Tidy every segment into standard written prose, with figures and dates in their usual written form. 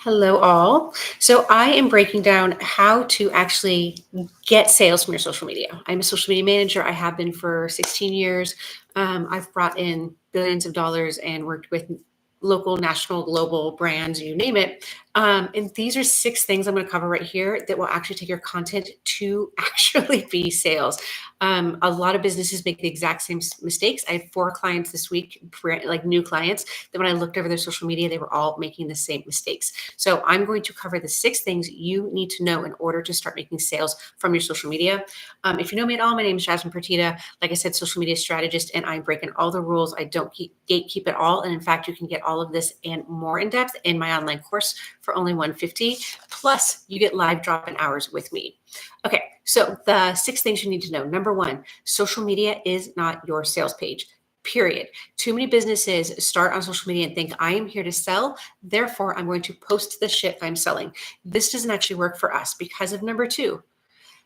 Hello, all. So, I am breaking down how to actually get sales from your social media. I'm a social media manager. I have been for 16 years. I've brought in billions of dollars and worked with local, national, global brands, you name it. And these are six things I'm going to cover right here that will actually take your content to actually be sales. A lot of businesses make the exact same mistakes. I had four clients this week, like new clients, that when I looked over their social media, they were all making the same mistakes. So I'm going to cover the six things you need to know in order to start making sales from your social media. If you know me at all, my name is Jasmine Partita. Like I said, social media strategist, and I'm breaking all the rules. I don't gatekeep at all. And in fact, you can get all of this and more in depth in my online course for only $150. Plus, you get live drop-in hours with me. Okay, so the six things you need to know. Number one, social media is not your sales page. Period. Too many businesses start on social media and think, I am here to sell, therefore I'm going to post the shit I'm selling. This doesn't actually work for us because of number two.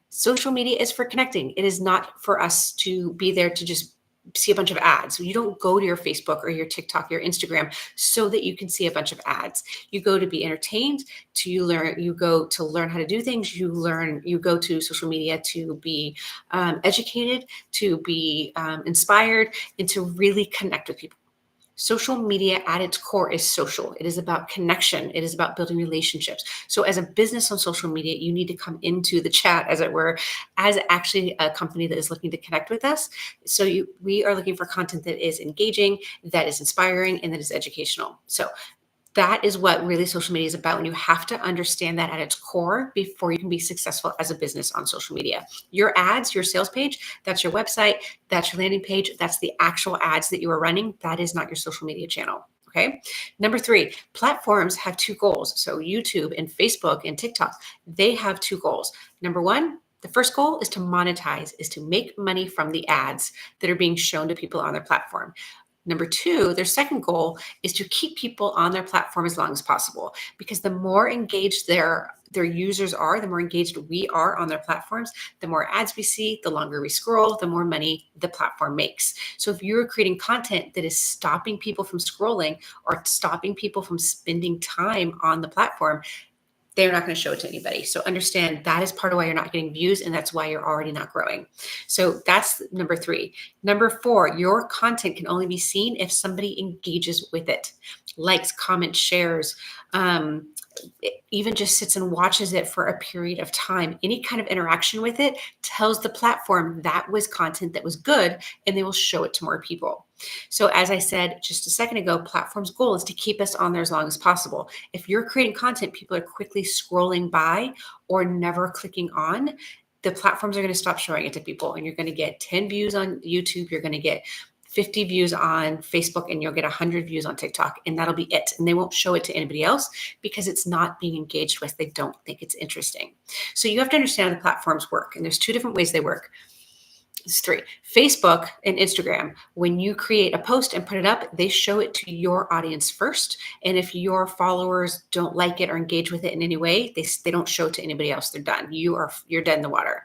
Social media is for connecting. It is not for us to be there to just see a bunch of ads. So you don't go to your Facebook or your TikTok, your Instagram so that you can see a bunch of ads. You go to be entertained, you go to learn how to do things. You go to social media to be educated, to be inspired, and to really connect with people. Social media at its core is social. It is about connection. It is about building relationships. So as a business on social media, you need to come into the chat, as it were, as actually a company that is looking to connect with us. So we are looking for content that is engaging, that is inspiring, and that is educational. So that is what really social media is about. And you have to understand that at its core before you can be successful as a business on social media. Your ads, your sales page, that's your website, that's your landing page, that's the actual ads that you are running. That is not your social media channel. Okay. Number three, platforms have two goals. So YouTube and Facebook and TikTok, they have two goals. Number one, the first goal is to monetize, is to make money from the ads that are being shown to people on their platform. Number two, their second goal is to keep people on their platform as long as possible, because the more engaged their users are, the more engaged we are on their platforms, the more ads we see, the longer we scroll, the more money the platform makes. So if you're creating content that is stopping people from scrolling or stopping people from spending time on the platform, they're not going to show it to anybody. So understand that is part of why you're not getting views, and that's why you're already not growing. So that's number three. Number four, your content can only be seen if somebody engages with it, likes, comments, shares, even just sits and watches it for a period of time. Any kind of interaction with it tells the platform that was content that was good, and they will show it to more people. So as I said just a second ago, platform's goal is to keep us on there as long as possible. If you're creating content, people are quickly scrolling by or never clicking on, the platforms are going to stop showing it to people, and you're going to get 10 views on YouTube. You're going to get 50 views on Facebook, and you'll get 100 views on TikTok, and that'll be it. And they won't show it to anybody else because it's not being engaged with. They don't think it's interesting. So you have to understand how the platforms work. And there's two different ways they work. It's three. Facebook and Instagram, when you create a post and put it up, they show it to your audience first. And if your followers don't like it or engage with it in any way, they don't show it to anybody else. They're done. You're dead in the water.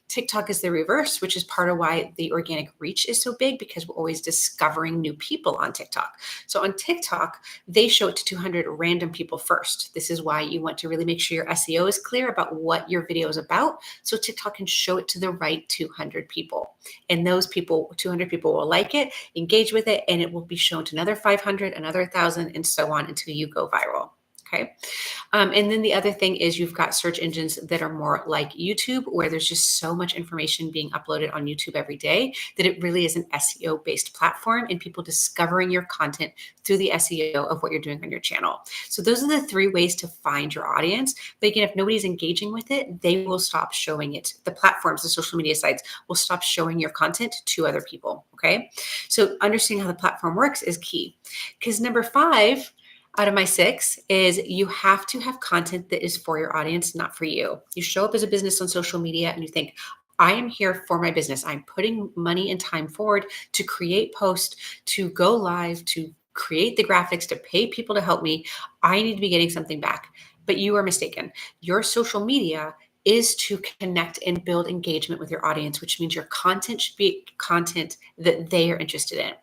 TikTok is the reverse, which is part of why the organic reach is so big, because we're always discovering new people on TikTok. So on TikTok, they show it to 200 random people first. This is why you want to really make sure your SEO is clear about what your video is about, so TikTok can show it to the right 200 people. And those people, 200 people, will like it, engage with it, and it will be shown to another 500, another 1,000, and so on until you go viral. Okay. And then the other thing is you've got search engines that are more like YouTube, where there's just so much information being uploaded on YouTube every day that it really is an SEO based platform, and people discovering your content through the SEO of what you're doing on your channel. So those are the three ways to find your audience. But again, if nobody's engaging with it, they will stop showing it. The platforms, the social media sites will stop showing your content to other people. Okay. So understanding how the platform works is key, because number five out of my six is you have to have content that is for your audience, not for you. You show up as a business on social media and you think, I am here for my business. I'm putting money and time forward to create posts, to go live, to create the graphics, to pay people to help me. I need to be getting something back. But you are mistaken. Your social media is to connect and build engagement with your audience, which means your content should be content that they are interested in.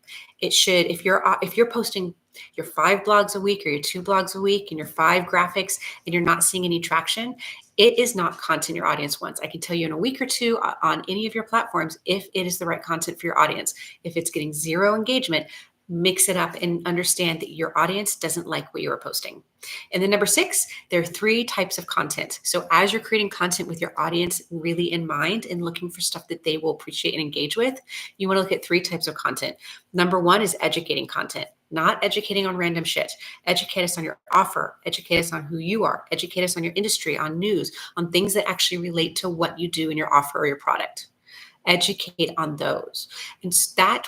It should, if you're posting your 5 blogs a week or your 2 blogs a week and your 5 graphics and you're not seeing any traction, it is not content your audience wants. I can tell you in a week or two on any of your platforms if it is the right content for your audience. If it's getting zero engagement, mix it up and understand that your audience doesn't like what you are posting. And then number 6, there are 3 types of content. So as you're creating content with your audience really in mind and looking for stuff that they will appreciate and engage with, you want to look at 3 types of content. Number 1 is educating content, not educating on random shit. Educate us on your offer, educate us on who you are, educate us on your industry, on news, on things that actually relate to what you do in your offer or your product. Educate on those. And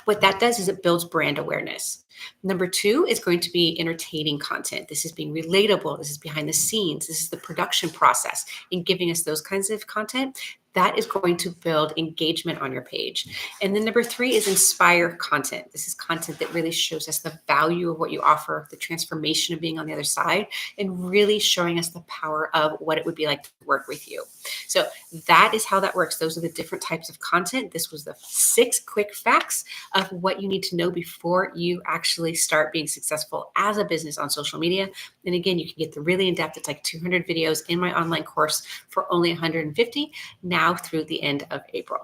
what that does is it builds brand awareness. Number 2 is going to be entertaining content. This is being relatable. This is behind the scenes. This is the production process in giving us those kinds of content. That is going to build engagement on your page. And then number 3 is inspire content. This is content that really shows us the value of what you offer, the transformation of being on the other side, and really showing us the power of what it would be like to work with you. So that is how that works. Those are the different types of content. This was the 6 quick facts of what you need to know before you actually start being successful as a business on social media. And again, you can get the really in-depth, it's like 200 videos in my online course for only $150 now through the end of April.